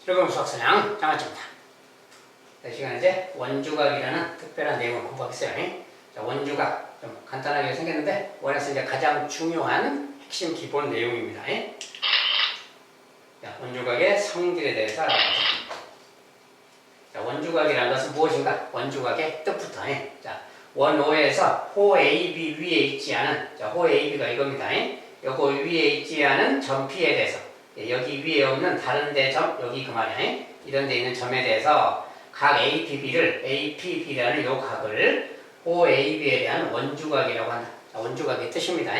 즐거운 수학사냥 장아찌입니다. 이 시간에 이제 원주각이라는 특별한 내용을 공부하겠어요. 자, 원주각 좀 간단하게 생겼는데 원에서 이제 가장 중요한 핵심 기본 내용입니다. 자, 원주각의 성질에 대해서 알아보자. 자, 원주각이라는 것은 무엇인가? 원주각의 뜻부터. 자, 원O에서 호 AB 위에 있지 않은, 자, 호 AB가 이겁니다. 요거 위에 있지 않은 점 P에 대해서, 여기 위에 없는 다른 데 점, 여기 그 말이야. 이런 데 있는 점에 대해서 각 APB를, APB라는 요 각을 호 AB에 대한 원주각이라고 한다. 자, 원주각의 뜻입니다.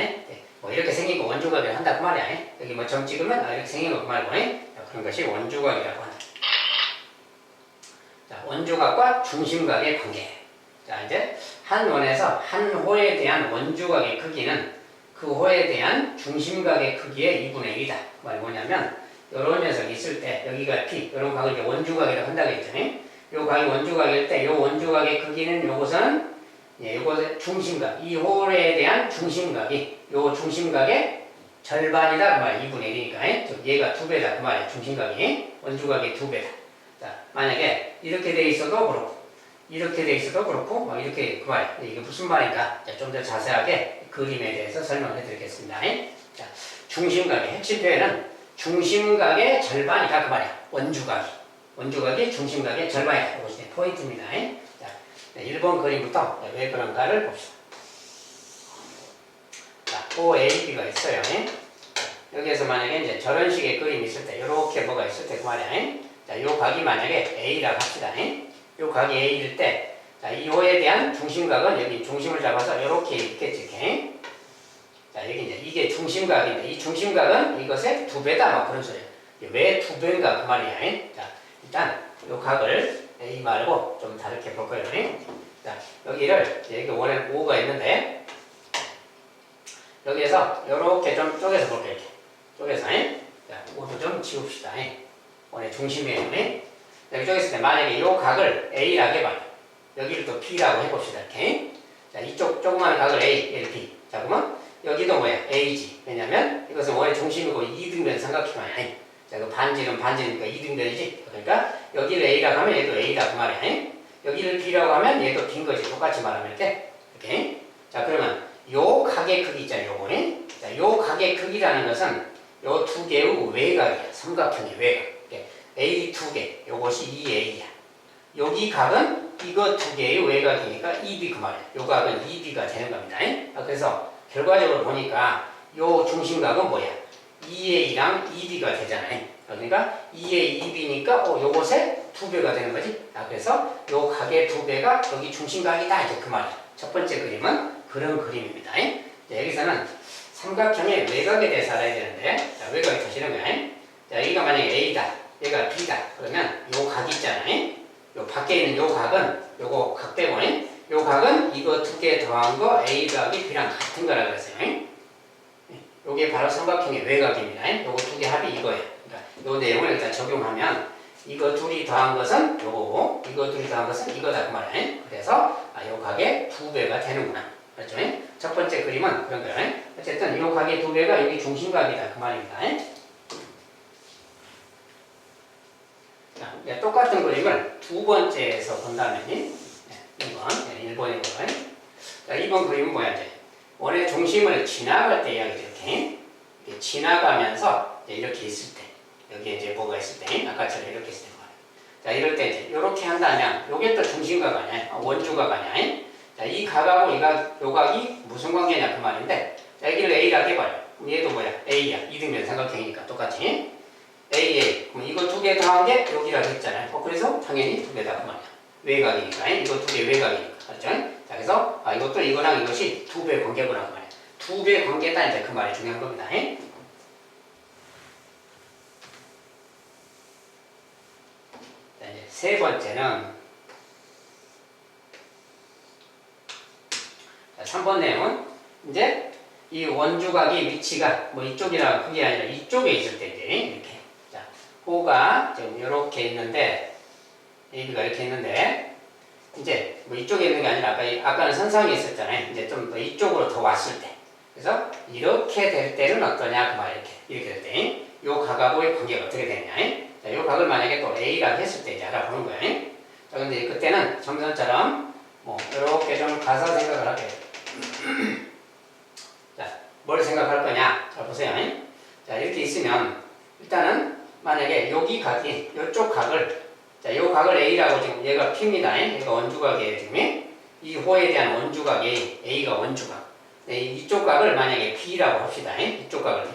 뭐 이렇게 생긴 거 원주각이라고 한다 그 말이야. 여기 뭐 점 찍으면 이렇게 생긴 거 그 말고, 자, 그런 것이 원주각이라고 한다. 자, 원주각과 중심각의 관계. 자, 이제 한 원에서 한 호에 대한 원주각의 크기는 그 호에 대한 중심각의 크기의 2분의 1이다. 말이 뭐냐면, 요런 녀석이 있을 때, 여기가 P, 요런 각을 이제 원주각이라고 한다고 했죠. 요 각이 원주각일 때, 요 원주각의 크기는 요것은, 요것의 중심각, 이 홀에 대한 중심각이, 요 중심각의 절반이다. 그 말이야. 2분의 1이니까. 즉, 얘가 2배다. 그 말이야. 중심각이. 원주각의 2배다. 자, 만약에 이렇게 돼 있어도 그렇고, 이렇게 돼 있어도 그렇고, 뭐 이렇게 그 말이야. 이게 무슨 말인가? 좀 더 자세하게 그림에 대해서 설명해 드리겠습니다. 자, 중심각의 핵심 표현은 중심각의 절반이다. 그 말이야. 원주각이 중심각의 절반이다. 이것이 포인트입니다. 자, 1번 그림부터 왜 그런가를 봅시다. 자, OAB가 있어요. 여기에서 만약에 이제 저런 식의 그림이 있을 때, 요렇게 뭐가 있을 때 그 말이야. 자, 요 각이 만약에 A라고 합시다. 요 각이 A일 때, 자, 이 호에 대한 중심각은 여기 중심을 잡아서 이렇게 있겠지. 자, 여기 이제 이게 중심각인데, 이 중심각은 이것의 2배다. 뭐 그런 소리야. 왜 2배인가 그 말이야. 자, 일단 요 각을 A 말고 좀 다르게 볼 거예요. 자, 여기를, 여기 원에는 5가 있는데, 여기에서 이렇게 좀 쪼개서 볼게요. 이렇게. 쪼개서. 자, 5도 좀 지웁시다. 원의 중심이에요. 여기 쪼갰을 때 만약에 이 각을 A라고 해봐요. 여기를 또 B라고 해봅시다. 이렇게. 자, 이쪽 조그마한 각을 A, 얘를 B. 자, 그러면 여기도 뭐야? A지. 왜냐면 이것은 원의 중심이고 이등변 삼각형이 아니야. 자, 그 반지는 반지니까 이등변이지. 그러니까 여기를 A라고 하면 얘도 A다 그 말이야. 여기를 B라고 하면 얘도 B인 거지. 똑같이 말하면 이렇게. 이렇게. 자, 그러면 요 각의 크기 있잖아요. 요거는. 자, 요 각의 크기라는 것은 요 두 개의 외곽이야. 삼각형의 외곽. A 2개, 요것이 2A야. 여기 각은 이거 2개의 외곽이니까 2B 그 말이야. 요 각은 2B가 되는 겁니다. 그래서 결과적으로 보니까 요 중심각은 뭐야? 2A랑 2B가 되잖아요. 그러니까 2A, 2B니까 요것의 2배가 되는 거지. 그래서 요 각의 2배가 여기 중심각이다. 이제 그 말이야. 첫 번째 그림은 그런 그림입니다. 여기서는 삼각형의 외곽에 대해서 알아야 되는데, 자, 외곽이 다시는 거야. 자, 여기가 만약에 A다. 얘가 B다. 그러면 요 각 있잖아요. 요 밖에 있는 요 각은 요거 각 빼고 요 각은 이거 2개 더한 거 A 각이 B랑 같은 거라 그랬어요. 요게 바로 삼각형의 외곽입니다. 요거 2개 합이 이거예요. 그러니까 요 내용을 일단 적용하면 이거 둘이 더한 것은 요거고 이거 둘이 더한 것은 이거다 그 말이에요. 그래서 요 각의 2배가 되는구나. 그렇죠? 첫 번째 그림은 그런 거예요. 어쨌든 요 각의 2배가 여기 중심각이다 그 말입니다. 자, 똑같은 그림을 두 번째에서 본다면 1번이고 자, 2번 그림은 뭐야? 이제 원의 중심을 지나갈 때 이야기죠. 이렇게 지나가면서 이렇게 있을 때 여기에 이제 뭐가 있을 때 아까처럼 이렇게 있을 때 자, 이럴 때 이제 이렇게 한다면 요게 또 중심각 아니야? 원주각 아니야? 자, 이 각하고 요 각이 무슨 관계냐 그 말인데 자, 여기를 A라고 해봐요. 얘도 뭐야? A야. 이등변 삼각형이니까 똑같이 AA. 그럼 이거 2개 더한 게 여기라고 했잖아요. 그래서 당연히 2배다 그 말이야. 외곽이니까. 이거 2개 외곽이니까. 알았죠? 자, 그래서 이것도 이거랑 이것이 2배 관계구나 그 말이야. 2배 관계다 이제 그 말이 중요한 겁니다. 자, 이제 세 번째는 자, 3번 내용은 이제 이 원주각의 위치가 뭐 이쪽이랑 그게 아니라 이쪽에 있을 때 이제 이렇게 호가 지금 이렇게 있는데 AB가 이렇게 있는데 이제 뭐 이쪽에 있는 게 아니라 아까는 선상에 있었잖아요. 이제 좀 더 이쪽으로 더 왔을 때 그래서 이렇게 될 때는 어떠냐 그 말 이렇게 될 때 요 각하고의 관계가 어떻게 되냐. 자, 요 각을 만약에 또 A라고 했을 때 이제 알아보는 거예요. 자, 근데 그때는 점선처럼 뭐 이렇게 좀 가서 생각을 할게요. 자, 뭘 생각할 거냐? 자, 보세요. 자, 이렇게 있으면 일단은 만약에 여기 각이 이쪽 각을 자, 요 각을 A라고 지금 얘가 P입니다. 얘가 원주각이에요, 지금. 이 호에 대한 원주각 A, A가 원주각. 네, 이쪽 각을 만약에 B라고 합시다. 이쪽 각을.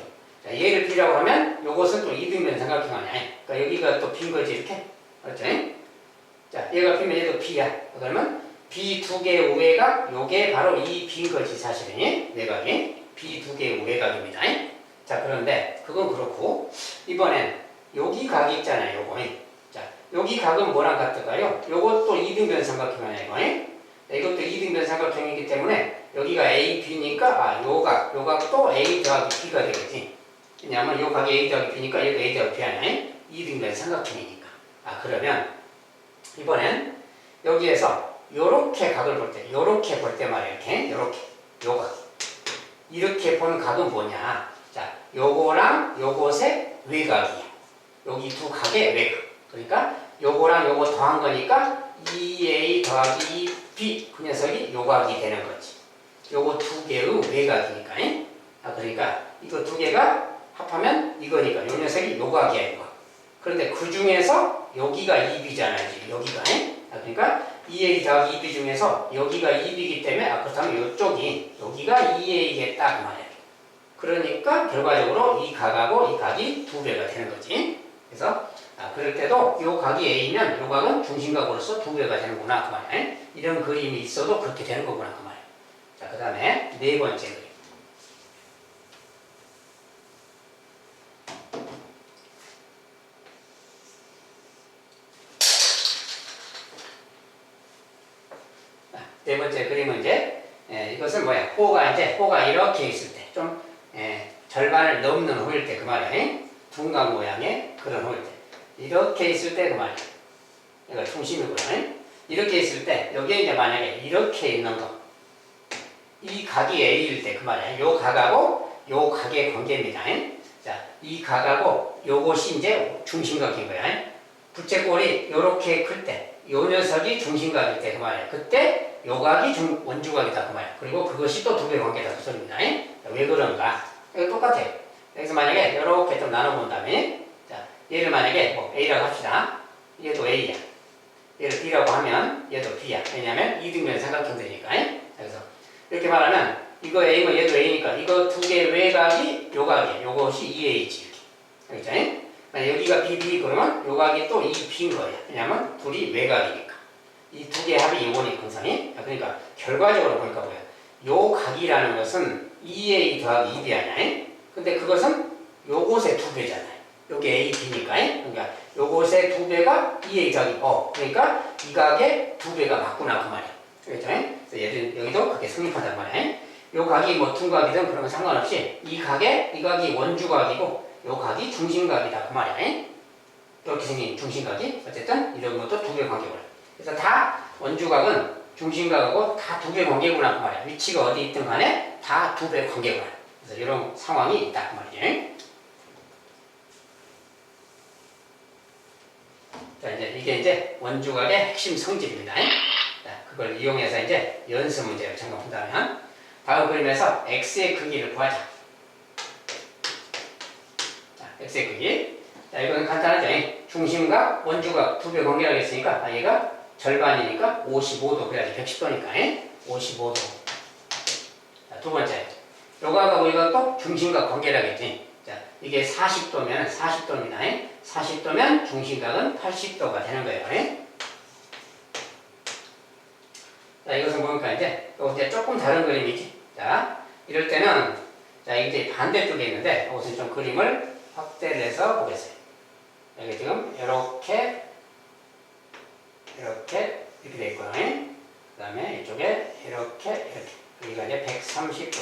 자, 얘를 B라고 하면 요것은 또 이등변 삼각형이야. 그러니까 여기가 또 B인 거지, 이렇게. 그렇죠? 자, 얘가 B면 얘도 B야. 그러면 B 두 개의 우회각, 요게 바로 이 B인 거지, 사실은. 외곽이. B 두 개의 우회각입니다. 자, 그런데 그건 그렇고, 이번엔 여기 각이 있잖아요, 요거. 자, 여기 각은 뭐랑 같을까요? 요것도 이등변 삼각형이야, 이거. 이것도 이등변 삼각형이기 때문에 여기가 A, B니까 요 각도 A 더하기 B가 되겠지. 왜냐하면 요 각이 A 더하기 B니까 얘도 A 더하기 B 아니야? 이등변 삼각형이니까. 그러면 이번엔 여기에서 요렇게 각을 볼 때, 요렇게 볼 때 말이야, 이렇게, 요렇게, 요 각. 이렇게 보는 각은 뭐냐? 자, 요거랑 요것의 외곽이야. 여기 두 각의 외곽. 그러니까 요거랑 요거 더한 거니까 2A 더하기 2B 그 녀석이 요각이 되는 거지. 요거 두 개의 외곽이니까. 그러니까 이거 두 개가 합하면 이거니까 요 녀석이 요각이야, 이거. 그런데 그 중에서 여기가 2B잖아요, 지금 여기가. 그러니까 2A 더하기 2B 중에서 여기가 2B이기 때문에 그렇다면 이쪽이 여기가 2A겠다 그 말이야. 그러니까 결과적으로 이 각하고 이 각이 두 배가 되는 거지. 그래서 그럴 때도 요 각이 A면 요 각은 중심각으로서 두 배가 되는구나 그 말이야. 이런 그림이 있어도 그렇게 되는 거구나 그 말이야. 자, 그 다음에 네 번째 그림. 네 번째 그림은 이제 이것은 뭐야? 호가 이렇게 있을 때 좀 절반을 넘는 호일 때 그 말이야. 둔각 모양의 그런 호일 때 이렇게 있을 때 그 말이야. 얘가 중심이고요. 이렇게 있을 때 여기에 이제 만약에 이렇게 있는 거 이 각이 A일 때 그 말이야. 요 각하고 요 각의 관계입니다. 자, 이 각하고 요것이 이제 중심각인 거야. 부채꼴이 요렇게 클 때 요 녀석이 중심각일 때 그 말이야. 그때 요 각이 원주각이다 그 말이야. 그리고 그것이 또 두 배 관계다 그 소리입니다. 왜 그런가? 이거 똑같아요. 여기서 만약에 이렇게 좀 나눠본다면 자, 얘를 만약에 뭐 A라고 합시다. 얘도 A야. 얘를 B라고 하면 얘도 B야. 왜냐면 이등변 삼각형 되니까. 그래서 이렇게 말하면 이거 A면 얘도 A니까 이거 두 개의 외곽이 요 각이야. 요것이 2A지. 이렇게. 알겠죠? 여기가 B 그러면 요 각이 또 2B인 거야. 왜냐면 둘이 외곽이니까. 이 두 개의 합이 이거니까 항상이. 그러니까 결과적으로 보니까 뭐야? 요 각이라는 것은 2A 더하기 2B 아니야? 근데 그것은 요것의 두 배잖아요. 요게 A, B니까. 그러니까 요것의 두 배가 2A 더하기 그러니까 이 각의 두 배가 맞구나 그 말이야. 그렇죠? 그래서 얘들 여기도 그렇게 성립한단 말이야. 요 각이 뭐 둔각이든 그런 건 상관없이 이 각이 원주각이고 요 각이 중심각이다 그 말이야. 이렇게 생긴 중심각이 어쨌든 이런 것도 두 개 관계구나. 그래서 다 원주각은 중심각하고 다 두 배 관계구나 그 말이야. 위치가 어디 있든 간에 다 두 배 관계구나. 그래서 이런 상황이 있다 그 말이에요. 자, 이게 이제 원주각의 핵심 성질입니다. 자, 그걸 이용해서 이제 연습 문제를 잠깐 본다면 다음 그림에서 x의 크기를 구하자. 자, x의 크기. 자, 이건 간단하죠. 중심각, 원주각 두 배 관계라고 했으니까 얘가 절반이니까 55도 그래야지 110도니까 55도. 자, 두 번째. 요각하고 이것도 중심각 관계라겠지. 자, 이게 40도면 40도입니다. 40도면 중심각은 80도가 되는 거예요. 자, 이것은 보니까 이제 조금 다른 그림이지. 자, 이럴 때는 자, 이제 반대쪽에 있는데 이것은 좀 그림을 확대를 해서 보겠어요. 여기 지금 이렇게 돼 있고요. 그 다음에 이쪽에 이렇게 여기가 이제 130도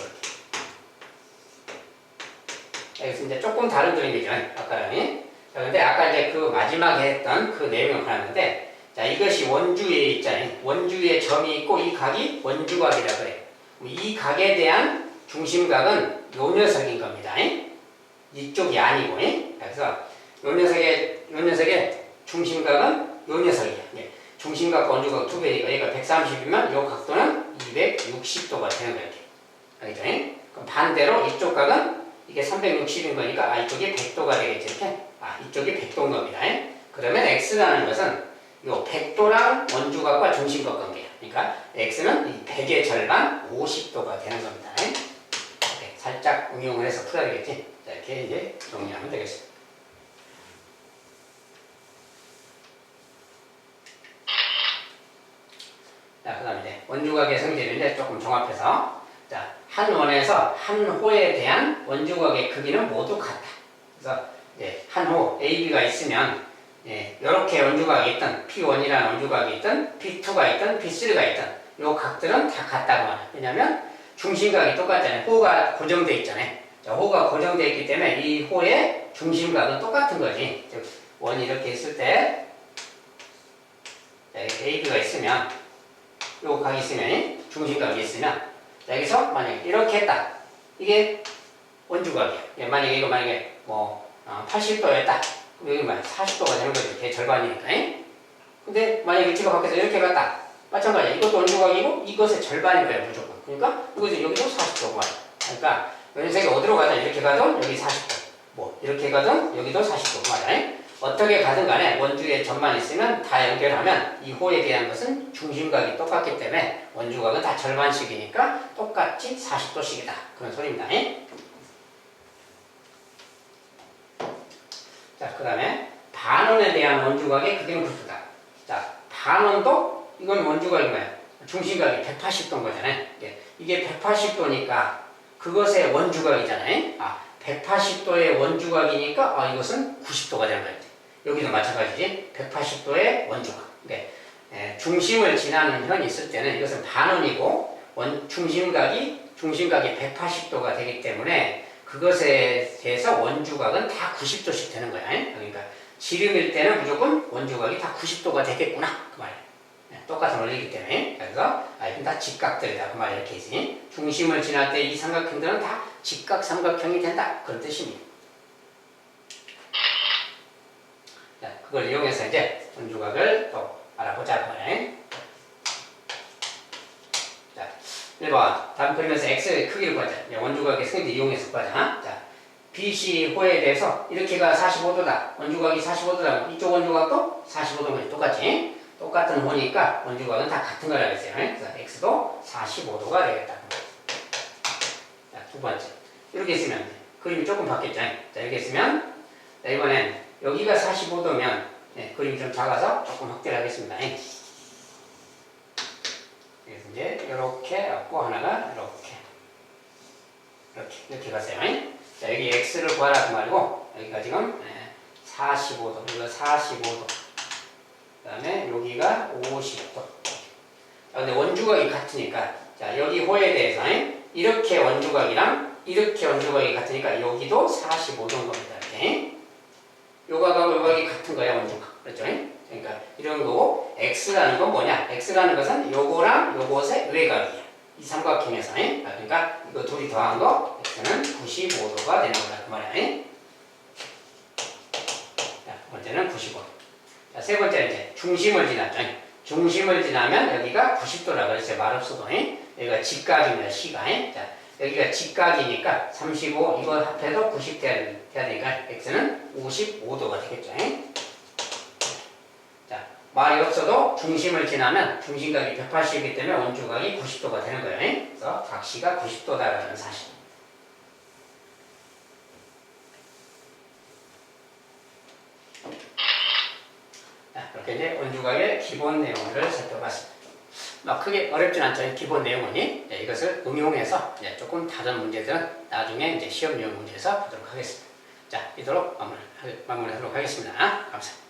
여기서 이제 조금 다른 그림이죠. 아까랑. 자, 근데 아까 이제 그 마지막에 했던 그 내용을 하는데 자, 이것이 원주에 있잖아요. 원주에 점이 있고 이 각이 원주각이라 그래요. 이 각에 대한 중심각은 요 녀석인 겁니다. 이쪽이 아니고. 그래서 요 녀석의 중심각과 원주각 두 배니까 얘가 130이면 이 각도는 260도가 되는 거예요. 알겠죠? 그럼 반대로 이쪽 각은 이게 360인 거니까 이쪽이 100도가 되겠지. 이렇게. 이쪽이 100도인 겁니다. 그러면 x라는 것은 이 100도랑 원주각과 중심각 관계야. 그러니까 x는 이 100의 절반 50도가 되는 겁니다. 이렇게 살짝 응용을 해서 풀어야 되겠지. 자, 이렇게 이제 정리하면 되겠습니다. 자, 그 다음에 이제 원주각의 성질을 이제 조금 종합해서, 자, 한 원에서 한 호에 대한 원주각의 크기는 모두 같다. 그래서 이제 한 호 AB가 있으면 이렇게 원주각이 있든 P1이라는 원주각이 있든 P2가 있든 P3가 있든 요 각들은 다 같다고 말해요. 왜냐면 중심각이 똑같잖아요. 호가 고정되어 있잖아요. 자, 호가 고정되어 있기 때문에 이 호의 중심각은 똑같은 거지. 즉 원이 이렇게 있을 때 AB가 있으면 요 각이 있으면 중심각이 있으면 여기서 만약에 이렇게 했다. 이게 원주각이야. 만약에 이거 만약에 뭐 80도였다. 그럼 여기 40도가 되는 거죠. 걔 절반이니까. 근데 만약에 위치가 바뀌어서 이렇게 갔다. 마찬가지야. 이것도 원주각이고 이것의 절반인 거예요. 무조건. 그러니까 이것은 여기도 40도고 말이야. 그러니까 연색이 어디로 가든 이렇게 가든 여기 40도. 뭐 이렇게 가든 여기도 40도 말이야. 어떻게 가든 간에 원주의 점만 있으면 다 연결하면 이 호에 대한 것은 중심각이 똑같기 때문에 원주각은 다 절반씩이니까 똑같이 40도씩이다. 그런 소리입니다. 자, 그 다음에 반원에 대한 원주각의 크기는 90도다. 자, 반원도 이건 원주각이 뭐야? 중심각이 180도인 거잖아요. 이게 180도니까 그것의 원주각이잖아요. 180도의 원주각이니까 이것은 90도가 되는 거예요. 여기도 마찬가지지. 180도의 원주각. 중심을 지나는 현이 있을 때는 이것은 반원이고 중심각이 180도가 되기 때문에 그것에 대해서 원주각은 다 90도씩 되는 거야. 그러니까 지름일 때는 무조건 원주각이 다 90도가 되겠구나. 그 말이야. 똑같은 원리이기 때문에. 그래서 이건 다 직각들이다. 그 말이야. 이렇게 있으니 중심을 지날 때 이 삼각형들은 다 직각 삼각형이 된다. 그런 뜻입니다. 자, 그걸 이용해서 이제 원주각을 또 알아보자. 그 말이야. 자, 1번 다음 그림에서 x의 크기를 구하자. 원주각의 성질을 이용해서 구하자. 자, BC호에 대해서 이렇게가 45도다. 원주각이 45도다. 이쪽 원주각도 45도면 똑같지. 똑같은 호니까 원주각은 다 같은 거라 그랬어요. 그래서 x도 45도가 되겠다. 자, 두 번째. 이렇게 있으면 그림이 조금 바뀌었죠. 자, 이렇게 있으면 자, 이번엔 여기가 45도면 그림이 좀 작아서 조금 확대를 하겠습니다. 그래서 이제 이렇게 갖고 하나가 이렇게 갔어요. 자, 여기 x를 구하라 그 말고 여기가 지금 45도, 여기가 45도, 그 다음에 여기가 50도. 자, 근데 원주각이 같으니까 자, 여기 호에 대해서 이렇게 원주각이랑 이렇게 원주각이 같으니까 여기도 45도인 겁니다. 이렇게. 요각하고 요각이 같은 거야, 원주각. 그렇죠? 그러니까 이런 거고 x라는 건 뭐냐? x라는 것은 요거랑 요것의 외각이야. 이 삼각형에서. 그러니까 이거 둘이 더한 거 x는 95도가 되는 거다. 그 말이야. 자, 번째는 95도. 자, 세 번째는 이제 중심을 지났죠. 중심을 지나면 여기가 90도라고 그랬어요. 말 없어도. 여기가 직각입니다. 시가. 자, 여기가 직각이니까 35 이거 합해도 90 돼야 되니까 x는 55도가 되겠죠. 자, 말이 없어도 중심을 지나면 중심각이 180이기 때문에 원주각이 90도가 되는 거예요. 그래서 각시가 90도다라는 사실. 자, 이렇게 이제 원주각의 기본 내용을 살펴봤습니다. 크게 어렵진 않죠. 기본 내용은. 이것을 응용해서 조금 다른 문제들은 나중에 이제 시험용 문제에서 보도록 하겠습니다. 자, 이대로 마무리하도록 하겠습니다. 감사합니다.